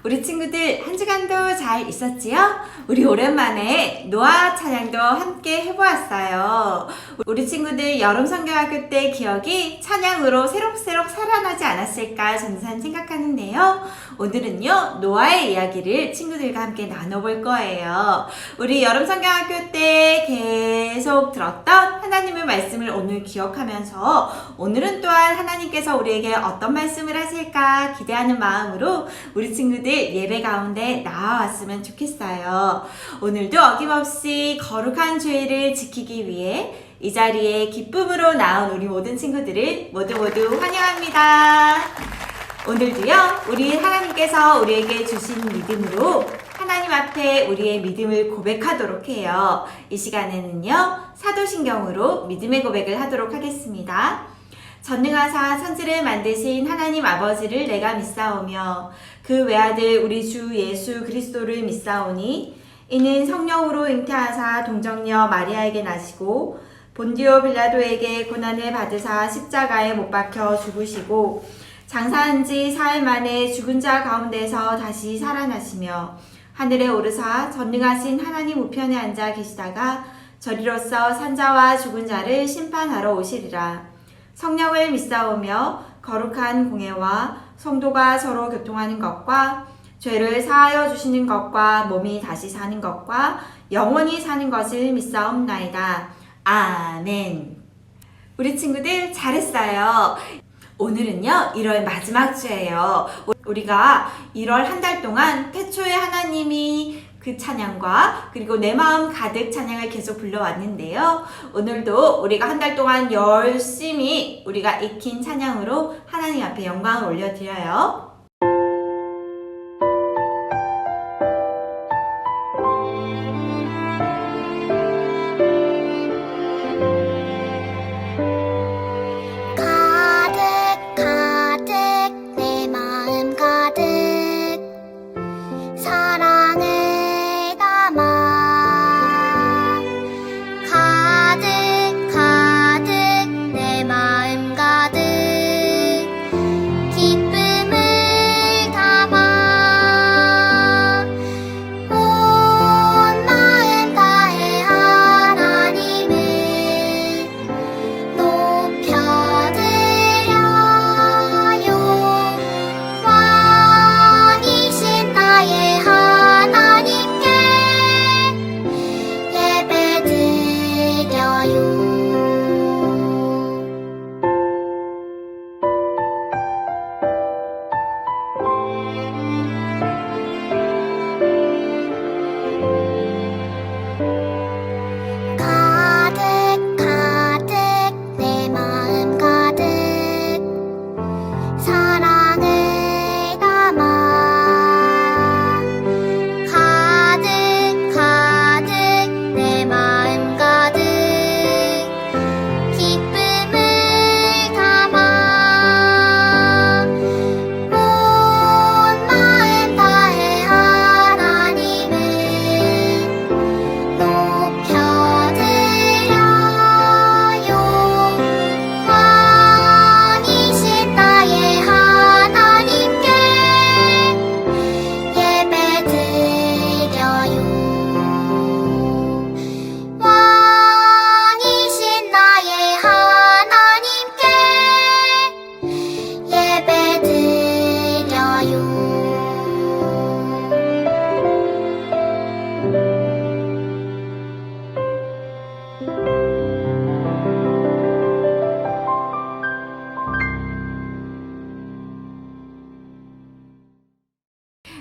우리 친구들 한 주간도 잘 있었지요? 우리 오랜만에 노아 찬양도 함께 해보았어요. 우리 친구들 여름 성경학교 때 기억이 찬양으로 새록새록 살아나지 않았을까 저는 생각하는데요. 오늘은요 노아의 이야기를 친구들과 함께 나눠볼 거예요. 우리 여름 성경학교 때 계속 들었던 하나님의 말씀을 오늘 기억하면서 오늘은 또한 하나님께서 우리에게 어떤 말씀을 하실까 기대하는 마음으로 우리 친구들 예배 가운데 나와왔으면 좋겠어요. 오늘도 어김없이 거룩한 주일을 지키기 위해 이 자리에 기쁨으로 나온 우리 모든 친구들을 모두 환영합니다. 오늘도요 우리 하나님께서 우리에게 주신 믿음으로 하나님 앞에 우리의 믿음을 고백하도록 해요. 이 시간에는요 사도신경으로 믿음의 고백을 하도록 하겠습니다. 전능하사 천지를 만드신 하나님 아버지를 내가 믿사오며 그 외아들 우리 주 예수 그리스도를 믿사오니 이는 성령으로 잉태하사 동정녀 마리아에게 나시고 본디오 빌라도에게 고난을 받으사 십자가에 못 박혀 죽으시고 장사한 지 사흘 만에 죽은 자 가운데서 다시 살아나시며 하늘에 오르사 전능하신 하나님 우편에 앉아 계시다가 저리로서 산자와 죽은 자를 심판하러 오시리라. 성령을 믿사오며 거룩한 공예와 성도가 서로 교통하는 것과 죄를 사하여 주시는 것과 몸이 다시 사는 것과 영원히 사는 것을 믿사옵나이다. 아멘. 우리 친구들 잘했어요. 오늘은요 1월 마지막 주예요. 우리가 1월 한 달 동안 태초에 하나님이 그 찬양과 그리고 내 마음 가득 찬양을 계속 불러왔는데요. 오늘도 우리가 한 달 동안 열심히 우리가 익힌 찬양으로 하나님 앞에 영광을 올려드려요.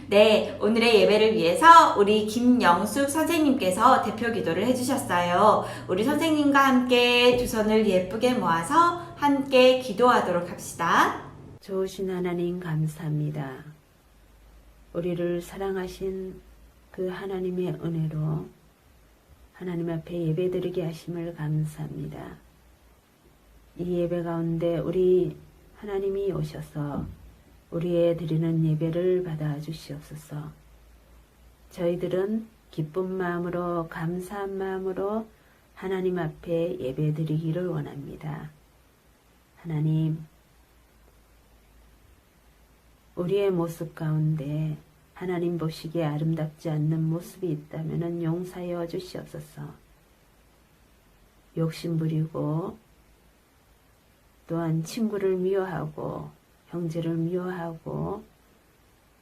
네, 오늘의 예배를 위해서 우리 김영숙 선생님께서 대표 기도를 해주셨어요. 우리 선생님과 함께 두 손을 예쁘게 모아서 함께 기도하도록 합시다. 좋으신 하나님 감사합니다. 우리를 사랑하신 그 하나님의 은혜로 하나님 앞에 예배드리게 하심을 감사합니다. 이 예배 가운데 우리 하나님이 오셔서 우리의 드리는 예배를 받아 주시옵소서. 저희들은 기쁜 마음으로 감사한 마음으로 하나님 앞에 예배 드리기를 원합니다. 하나님, 우리의 모습 가운데 하나님 보시기에 아름답지 않는 모습이 있다면 용서하여 주시옵소서. 욕심 부리고 또한 친구를 미워하고 형제를 미워하고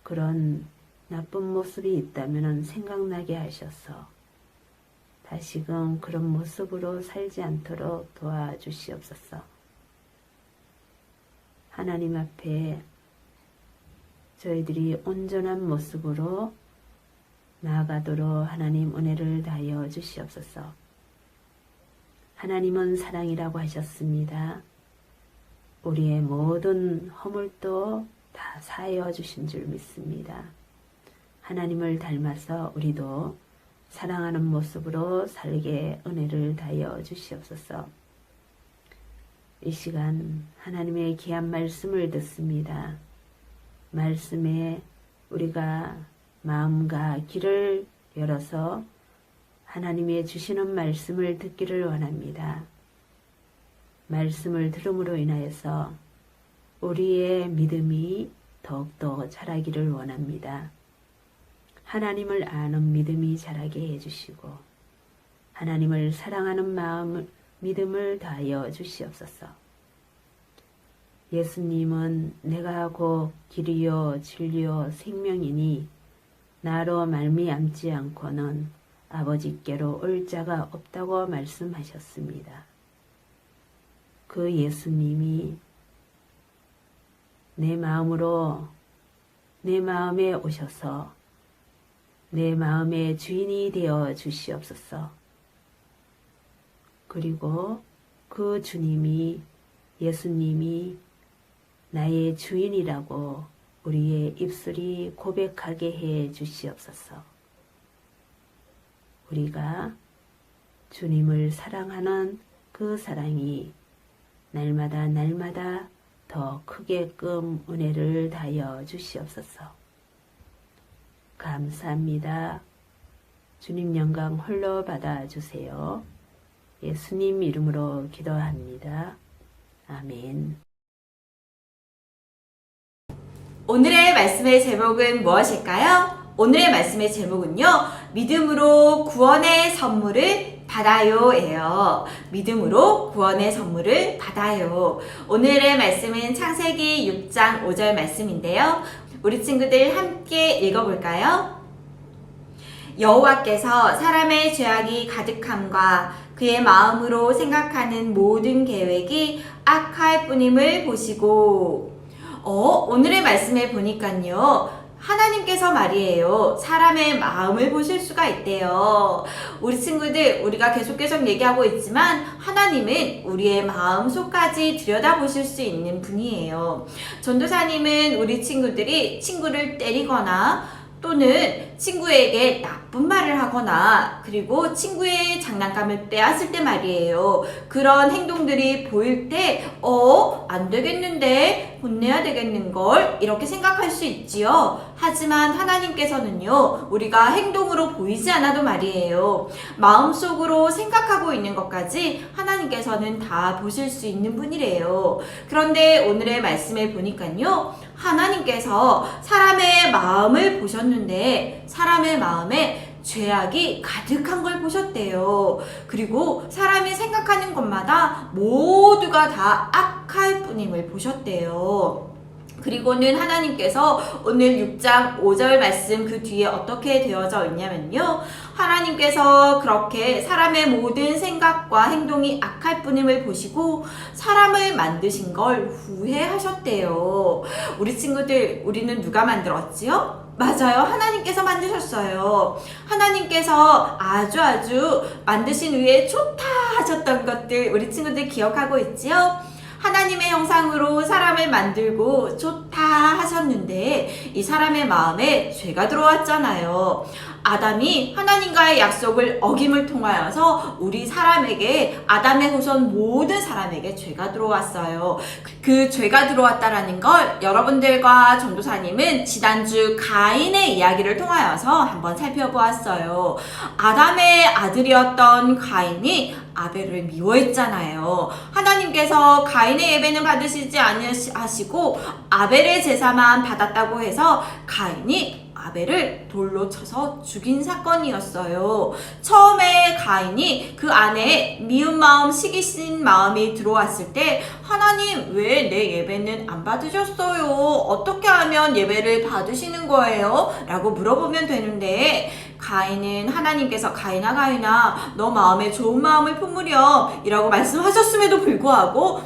그런 나쁜 모습이 있다면 생각나게 하셔서 다시금 그런 모습으로 살지 않도록 도와주시옵소서. 하나님 앞에 저희들이 온전한 모습으로 나아가도록 하나님 은혜를 다하여 주시옵소서. 하나님은 사랑이라고 하셨습니다. 우리의 모든 허물도 다 사하여 주신 줄 믿습니다. 하나님을 닮아서 우리도 사랑하는 모습으로 살게 은혜를 다하여 주시옵소서. 이 시간 하나님의 귀한 말씀을 듣습니다. 말씀에 우리가 마음과 귀를 열어서 하나님의 주시는 말씀을 듣기를 원합니다. 말씀을 들음으로 인하여서 우리의 믿음이 더욱더 자라기를 원합니다. 하나님을 아는 믿음이 자라게 해주시고 하나님을 사랑하는 마음을 믿음을 다하여 주시옵소서. 예수님은 내가 곧 길이요 진리요 생명이니 나로 말미암지 않고는 아버지께로 올 자가 없다고 말씀하셨습니다. 그 예수님이 내 마음에 오셔서 내 마음의 주인이 되어 주시옵소서. 그리고 그 주님이 예수님이 나의 주인이라고 우리의 입술이 고백하게 해 주시옵소서. 우리가 주님을 사랑하는 그 사랑이 날마다 더 크게끔 은혜를 다하여 주시옵소서. 감사합니다. 주님 영광 홀로 받아주세요. 예수님 이름으로 기도합니다. 아멘. 오늘의 말씀의 제목은 무엇일까요? 오늘의 말씀의 제목은요, 믿음으로 구원의 선물을 받아요 예요. 믿음으로 구원의 선물을 받아요. 오늘의 말씀은 창세기 6장 5절 말씀인데요. 우리 친구들 함께 읽어볼까요? 여호와께서 사람의 죄악이 가득함과 그의 마음으로 생각하는 모든 계획이 악할 뿐임을 보시고, 오늘의 말씀에 보니까요, 하나님께서 말이에요, 사람의 마음을 보실 수가 있대요. 우리 친구들, 우리가 계속 얘기하고 있지만 하나님은 우리의 마음속까지 들여다보실 수 있는 분이에요. 전도사님은 우리 친구들이 친구를 때리거나 또는 친구에게 나쁜 말을 하거나 그리고 친구의 장난감을 빼앗을 때 말이에요, 그런 행동들이 보일 때 안 되겠는데, 혼내야 되겠는걸, 이렇게 생각할 수 있지요. 하지만 하나님께서는요, 우리가 행동으로 보이지 않아도 말이에요, 마음속으로 생각하고 있는 것까지 하나님께서는 다 보실 수 있는 분이래요. 그런데 오늘의 말씀에 보니까요, 하나님께서 사람의 마음을 보셨는데 사람의 마음에 죄악이 가득한 걸 보셨대요. 그리고 사람이 생각하는 것마다 모두가 다 악할 뿐임을 보셨대요. 그리고는 하나님께서 오늘 6장 5절 말씀 그 뒤에 어떻게 되어져 있냐면요, 하나님께서 그렇게 사람의 모든 생각과 행동이 악할 뿐임을 보시고 사람을 만드신 걸 후회하셨대요. 우리 친구들, 우리는 누가 만들었지요? 맞아요. 하나님께서 만드셨어요. 하나님께서 아주 만드신 후에 좋다 하셨던 것들 우리 친구들 기억하고 있지요? 하나님의 형상으로 사람을 만들고 좋다 하셨는데 이 사람의 마음에 죄가 들어왔잖아요. 아담이 하나님과의 약속을 어김을 통하여서 우리 사람에게, 아담의 후손 모든 사람에게 죄가 들어왔어요. 그 죄가 들어왔다라는 걸 여러분들과 전도사님은 지난주 가인의 이야기를 통하여서 한번 살펴보았어요. 아담의 아들이었던 가인이 아벨을 미워했잖아요. 하나님께서 가인의 예배는 받으시지 아니하시고 아벨의 제사만 받았다고 해서 가인이 아벨을 돌로 쳐서 죽인 사건이었어요. 처음에 가인이 그 안에 미운 마음, 시기신 마음이 들어왔을 때 하나님, 왜 내 예배는 안 받으셨어요? 어떻게 하면 예배를 받으시는 거예요? 라고 물어보면 되는데, 가인은 하나님께서 가인아 너 마음에 좋은 마음을 품으렴 이라고 말씀하셨음에도 불구하고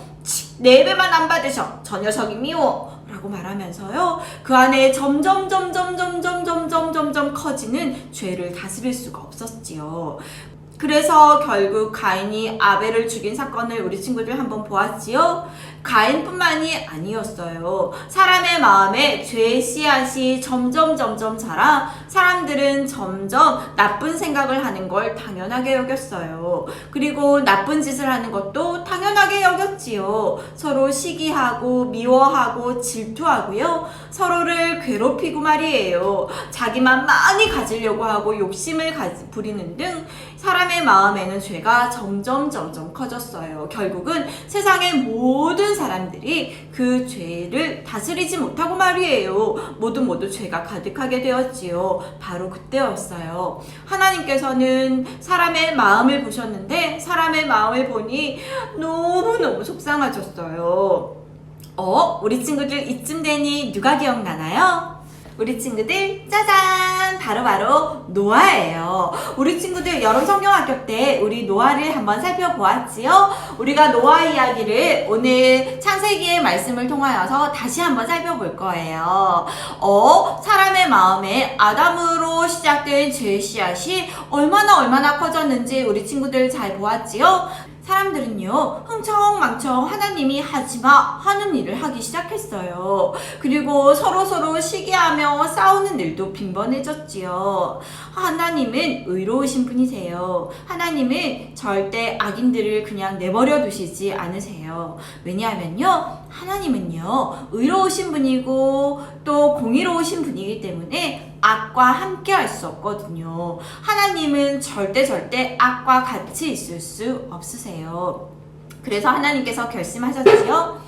내 예배만 안 받으셔, 저 녀석이 미워 라고 말하면서요, 그 안에 점점 커지는 죄를 다스릴 수가 없었지요. 그래서 결국 가인이 아벨을 죽인 사건을 우리 친구들 한번 보았지요. 가인뿐만이 아니었어요. 사람의 마음에 죄의 씨앗이 점점 자라 사람들은 점점 나쁜 생각을 하는 걸 당연하게 여겼어요. 그리고 나쁜 짓을 하는 것도 당연하게 여겼지요. 서로 시기하고 미워하고 질투하고요, 서로를 괴롭히고 말이에요. 자기만 많이 가지려고 하고 욕심을 부리는 등 사람의 마음에는 죄가 점점 커졌어요. 결국은 세상의 모든 사람들이 그 죄를 다스리지 못하고 말이에요, 모두 죄가 가득하게 되었지요. 바로 그때였어요. 하나님께서는 사람의 마음을 보셨는데 사람의 마음을 보니 너무 속상하셨어요. 우리 친구들 이쯤 되니 누가 기억나나요? 우리 친구들 짜잔! 바로 노아예요. 우리 친구들 여름 성경학교 때 우리 노아를 한번 살펴보았지요? 우리가 노아 이야기를 오늘 창세기의 말씀을 통하여서 다시 한번 살펴볼 거예요. 사람의 마음에 아담으로 시작된 죄의 씨앗이 얼마나 커졌는지 우리 친구들 잘 보았지요? 사람들은요, 흥청망청 하나님이 하지마 하는 일을 하기 시작했어요. 그리고 서로 시기하며 싸우는 일도 빈번해졌지요. 하나님은 의로우신 분이세요. 하나님은 절대 악인들을 그냥 내버려 두시지 않으세요. 왜냐하면요, 하나님은요, 의로우신 분이고 또 공의로우신 분이기 때문에 악과 함께 할 수 없거든요. 하나님은 절대 악과 같이 있을 수 없으세요. 그래서 하나님께서 결심하셨지요.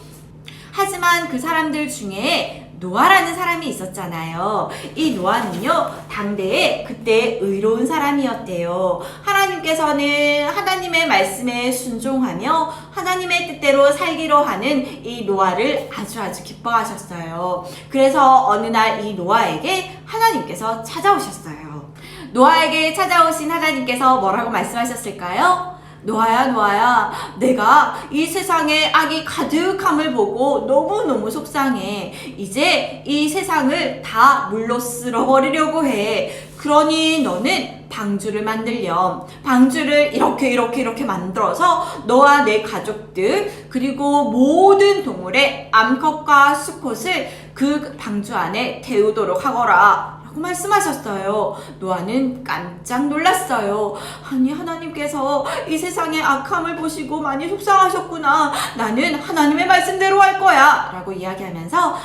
하지만 그 사람들 중에 노아라는 사람이 있었잖아요. 이 노아는요, 당대에 그때 의로운 사람이었대요. 하나님께서는 하나님의 말씀에 순종하며 하나님의 뜻대로 살기로 하는 이 노아를 아주 기뻐하셨어요. 그래서 어느 날 이 노아에게 하나님께서 찾아오셨어요. 노아에게 찾아오신 하나님께서 뭐라고 말씀하셨을까요? 노아야, 내가 이 세상에 악이 가득함을 보고 너무너무 속상해. 이제 이 세상을 다 물로 쓸어버리려고 해. 그러니 너는 방주를 만들렴. 방주를 이렇게 만들어서 너와 내 가족들 그리고 모든 동물의 암컷과 수컷을 그 방주 안에 태우도록 하거라. 말씀하셨어요. 노아는 깜짝 놀랐어요. 아니, 하나님께서 이 세상의 악함을 보시고 많이 속상하셨구나. 나는 하나님의 말씀대로 할 거야 라고 이야기하면서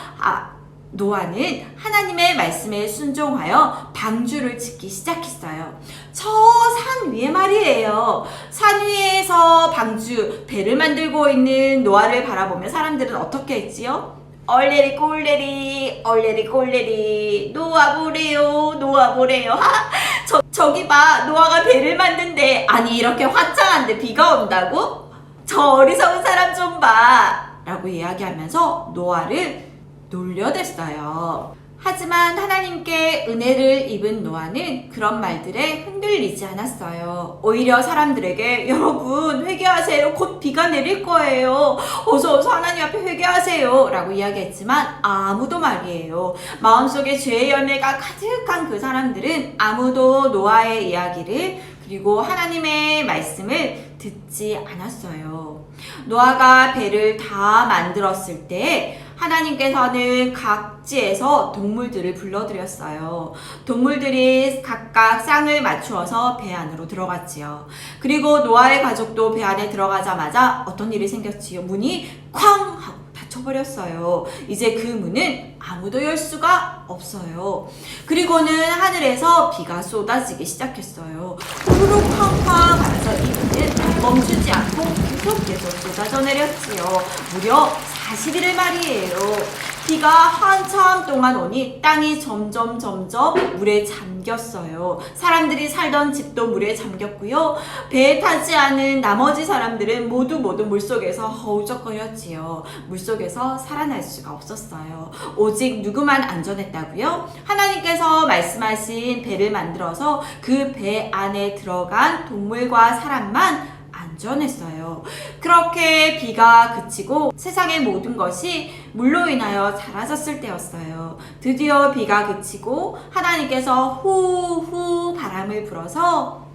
노아는 하나님의 말씀에 순종하여 방주를 짓기 시작했어요. 저 산 위에 말이에요. 산 위에서 방주, 배를 만들고 있는 노아를 바라보며 사람들은 어떻게 했지요? 얼레리 꼴레리 노아 보래요. 저기 봐, 노아가 배를 만든대. 아니, 이렇게 화창한데 비가 온다고? 저 어리석은 사람 좀 봐 라고 이야기하면서 노아를 놀려댔어요. 하지만 하나님께 은혜를 입은 노아는 그런 말들에 흔들리지 않았어요. 오히려 사람들에게 여러분 회개하세요. 곧 비가 내릴 거예요. 어서 하나님 앞에 회개하세요 라고 이야기했지만 아무도 말이에요. 마음속에 죄의 열매가 가득한 그 사람들은 아무도 노아의 이야기를 그리고 하나님의 말씀을 듣지 않았어요. 노아가 배를 다 만들었을 때 하나님께서는 각지에서 동물들을 불러들였어요. 동물들이 각각 쌍을 맞추어서 배 안으로 들어갔지요. 그리고 노아의 가족도 배 안에 들어가자마자 어떤 일이 생겼지요? 문이 쾅 하고 닫혀버렸어요. 이제 그 문은 아무도 열 수가 없어요. 그리고는 하늘에서 비가 쏟아지기 시작했어요. 후루룩 쾅쾅 하면서 이 비는 멈추지 않고 계속 쏟아져 내렸지요. 무려 40일을 말이에요. 비가 한참 동안 오니 땅이 점점 물에 잠겼어요. 사람들이 살던 집도 물에 잠겼고요. 배에 타지 않은 나머지 사람들은 모두 물속에서 허우적거렸지요. 물속에서 살아날 수가 없었어요. 오직 누구만 안전했다고요? 하나님께서 말씀하신 배를 만들어서 그 배 안에 들어간 동물과 사람만 안전했어요. 그렇게 비가 그치고 세상의 모든 것이 물로 인하여 사라졌을 때였어요. 드디어 비가 그치고 하나님께서 후 바람을 불어서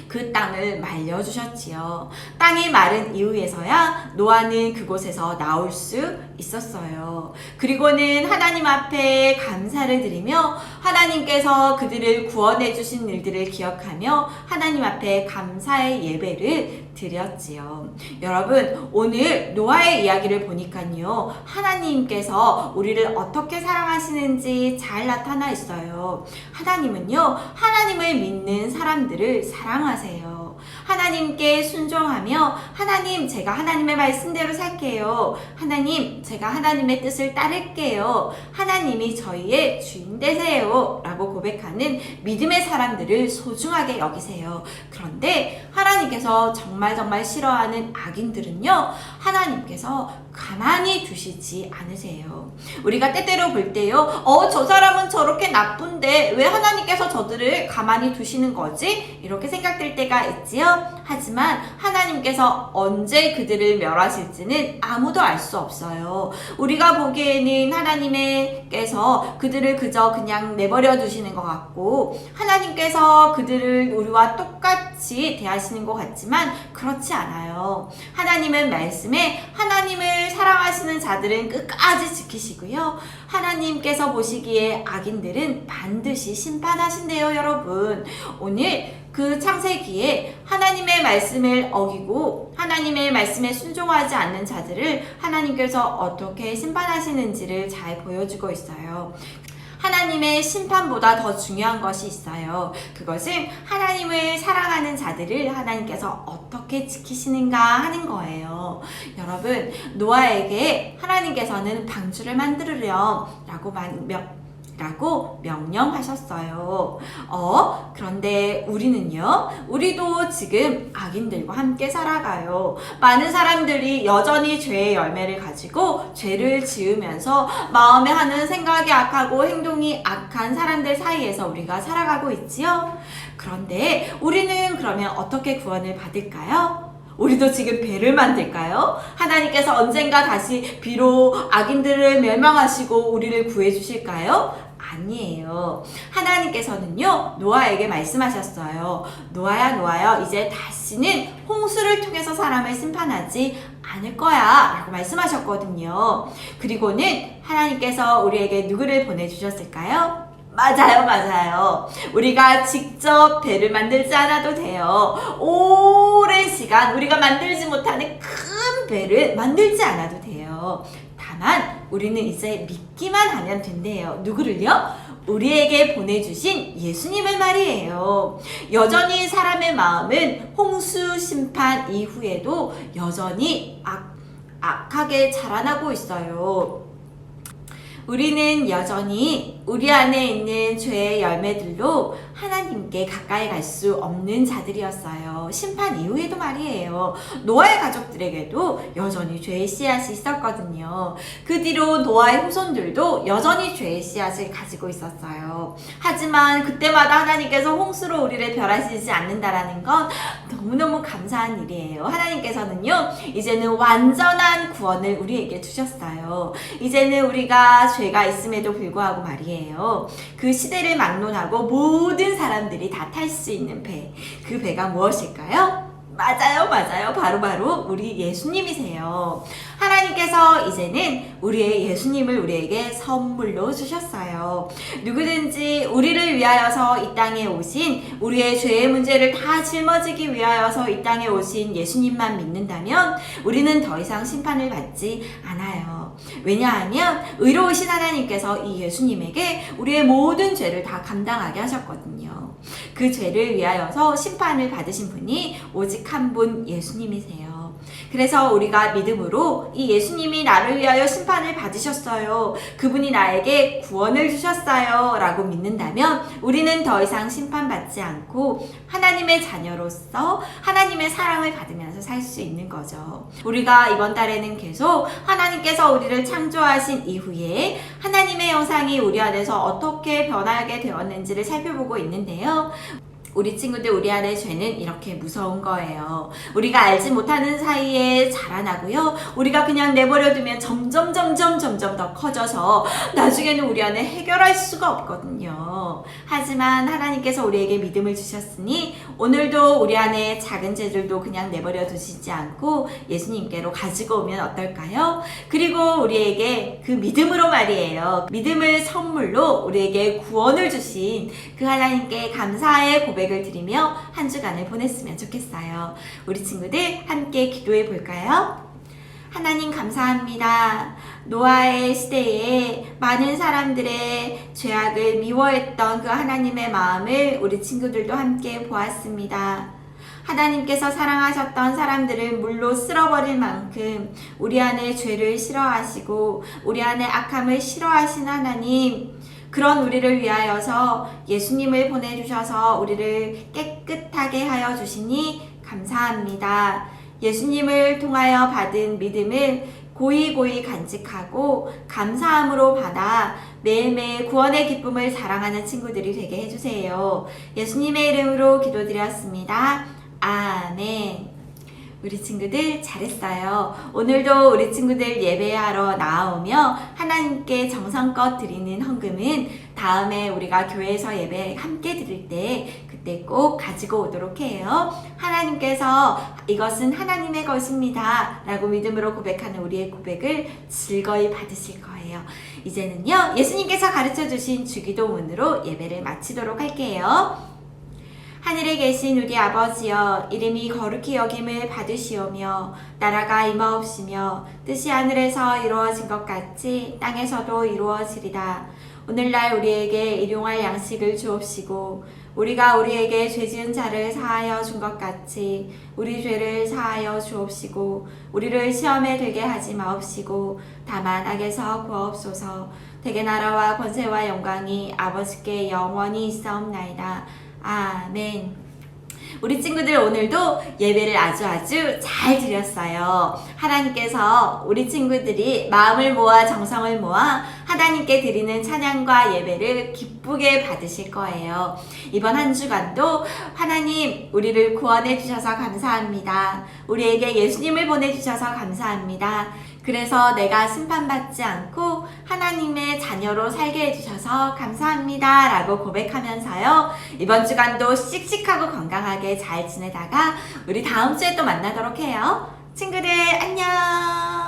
그 땅을 말려주셨지요. 땅이 마른 이후에서야 노아는 그곳에서 나올 수 있었어요. 그리고는 하나님 앞에 감사를 드리며 하나님께서 그들을 구원해 주신 일들을 기억하며 하나님 앞에 감사의 예배를 드렸지요. 여러분, 오늘 노아의 이야기를 보니까요, 하나님께서 우리를 어떻게 사랑하시는지 잘 나타나 있어요. 하나님은요, 하나님을 믿는 사람들을 사랑하세요. 하나님께 순종하며 하나님, 제가 하나님의 말씀대로 살게요. 하나님, 제가 하나님의 뜻을 따를게요. 하나님이 저희의 주인 되세요. 라고 고백하는 믿음의 사람들을 소중하게 여기세요. 그런데 하나님께서 정말 싫어하는 악인들은요, 하나님께서 가만히 두시지 않으세요. 우리가 때때로 볼 때요, 저 사람은 저렇게 나쁜데 왜 하나님께서 저들을 가만히 두시는 거지? 이렇게 생각될 때가 있지요. 하지만 하나님께서 언제 그들을 멸하실지는 아무도 알 수 없어요. 우리가 보기에는 하나님께서 그들을 그저 그냥 내버려 두시는 것 같고, 하나님께서 그들을 우리와 똑같이 대하시는 것 같지만 그렇지 않아요. 하나님은 말씀에 하나님을 사랑하시는 자들은 끝까지 지키시고요, 하나님께서 보시기에 악인들은 반드시 심판하신대요. 여러분, 오늘 그 창세기에 하나님의 말씀을 어기고 하나님의 말씀에 순종하지 않는 자들을 하나님께서 어떻게 심판하시는지를 잘 보여주고 있어요. 하나님의 심판보다 더 중요한 것이 있어요. 그것은 하나님을 사랑하는 자들을 하나님께서 어떻게 지키시는가 하는 거예요. 여러분, 노아에게 하나님께서는 방주를 만들으렴 라고 명령하셨어요. 그런데 우리도 지금 악인들과 함께 살아가요. 많은 사람들이 여전히 죄의 열매를 가지고 죄를 지으면서 마음에 하는 생각이 악하고 행동이 악한 사람들 사이에서 우리가 살아가고 있지요. 그런데 우리는 그러면 어떻게 구원을 받을까요? 우리도 지금 배를 만들까요? 하나님께서 언젠가 다시 비로 악인들을 멸망하시고 우리를 구해주실까요? 아니에요. 하나님께서는요, 노아에게 말씀하셨어요. 노아야, 이제 다시는 홍수를 통해서 사람을 심판하지 않을 거야 라고 말씀하셨거든요. 그리고는 하나님께서 우리에게 누구를 보내주셨을까요? 맞아요. 우리가 직접 배를 만들지 않아도 돼요. 오랜 시간 우리가 만들지 못하는 큰 배를 만들지 않아도 돼요. 다만 우리는 이제 믿기만 하면 된대요. 누구를요? 우리에게 보내주신 예수님을 말이에요. 여전히 사람의 마음은 홍수 심판 이후에도 여전히 악하게 자라나고 있어요. 우리는 여전히 우리 안에 있는 죄의 열매들로 하나님께 가까이 갈 수 없는 자들이었어요. 심판 이후에도 말이에요. 노아의 가족들에게도 여전히 죄의 씨앗이 있었거든요. 그 뒤로 노아의 후손들도 여전히 죄의 씨앗을 가지고 있었어요. 하지만 그때마다 하나님께서 홍수로 우리를 멸하시지 않는다라는 건 너무너무 감사한 일이에요. 하나님께서는요, 이제는 완전한 구원을 우리에게 주셨어요. 이제는 우리가 죄가 있음에도 불구하고 말이에요, 그 시대를 막론하고 모든 사람들이 다 탈 수 있는 배, 그 배가 무엇일까요? 맞아요. 바로 우리 예수님이세요. 하나님께서 이제는 우리의 예수님을 우리에게 선물로 주셨어요. 누구든지 우리를 위하여서 이 땅에 오신, 우리의 죄의 문제를 다 짊어지기 위하여서 이 땅에 오신 예수님만 믿는다면 우리는 더 이상 심판을 받지 않아요. 왜냐하면 의로우신 하나님께서 이 예수님에게 우리의 모든 죄를 다 감당하게 하셨거든요. 그 죄를 위하여서 심판을 받으신 분이 오직 한 분, 예수님이세요. 그래서 우리가 믿음으로 이 예수님이 나를 위하여 심판을 받으셨어요, 그분이 나에게 구원을 주셨어요 라고 믿는다면 우리는 더 이상 심판받지 않고 하나님의 자녀로서 하나님의 사랑을 받으면서 살 수 있는 거죠. 우리가 이번 달에는 계속 하나님께서 우리를 창조하신 이후에 하나님의 형상이 우리 안에서 어떻게 변하게 되었는지를 살펴보고 있는데요. 우리 친구들, 우리 안의 죄는 이렇게 무서운 거예요. 우리가 알지 못하는 사이에 자라나고요, 우리가 그냥 내버려두면 점점 더 커져서 나중에는 우리 안에 해결할 수가 없거든요. 하지만 하나님께서 우리에게 믿음을 주셨으니 오늘도 우리 안에 작은 죄들도 그냥 내버려 두시지 않고 예수님께로 가지고 오면 어떨까요? 그리고 우리에게 그 믿음으로 말이에요, 믿음을 선물로 우리에게 구원을 주신 그 하나님께 감사의 고백을 드리며 한 주간을 보냈으면 좋겠어요. 우리 친구들 함께 기도해 볼까요? 하나님 감사합니다. 노아의 시대에 많은 사람들의 죄악을 미워했던 그 하나님의 마음을 우리 친구들도 함께 보았습니다. 하나님께서 사랑하셨던 사람들을 물로 쓸어버릴 만큼 우리 안에 죄를 싫어하시고 우리 안에 악함을 싫어하신 하나님, 그런 우리를 위하여서 예수님을 보내주셔서 우리를 깨끗하게 하여 주시니 감사합니다. 예수님을 통하여 받은 믿음을 고이고이 간직하고 감사함으로 받아 매일매일 구원의 기쁨을 자랑하는 친구들이 되게 해주세요. 예수님의 이름으로 기도드렸습니다. 아멘. 우리 친구들 잘했어요. 오늘도 우리 친구들 예배하러 나오며 하나님께 정성껏 드리는 헌금은 다음에 우리가 교회에서 예배 함께 드릴 때 그때 꼭 가지고 오도록 해요. 하나님께서 이것은 하나님의 것입니다 라고 믿음으로 고백하는 우리의 고백을 즐거이 받으실 거예요. 이제는요, 예수님께서 가르쳐 주신 주기도문으로 예배를 마치도록 할게요. 하늘에 계신 우리 아버지여, 이름이 거룩히 여김을 받으시오며 나라가 임하옵시며 뜻이 하늘에서 이루어진 것 같이 땅에서도 이루어지리다. 오늘날 우리에게 일용할 양식을 주옵시고 우리가 우리에게 죄지은 자를 사하여 준 것 같이 우리 죄를 사하여 주옵시고 우리를 시험에 들게 하지 마옵시고 다만 악에서 구하옵소서. 대개 나라와 권세와 영광이 아버지께 영원히 있사옵나이다. 아멘. 우리 친구들 오늘도 예배를 아주 잘 드렸어요. 하나님께서 우리 친구들이 마음을 모아 정성을 모아 하나님께 드리는 찬양과 예배를 기쁘게 받으실 거예요. 이번 한 주간도 하나님 우리를 구원해 주셔서 감사합니다. 우리에게 예수님을 보내주셔서 감사합니다. 그래서 내가 심판받지 않고 하나님의 자녀로 살게 해주셔서 감사합니다 라고 고백하면서요, 이번 주간도 씩씩하고 건강하게 잘 지내다가 우리 다음 주에 또 만나도록 해요. 친구들 안녕.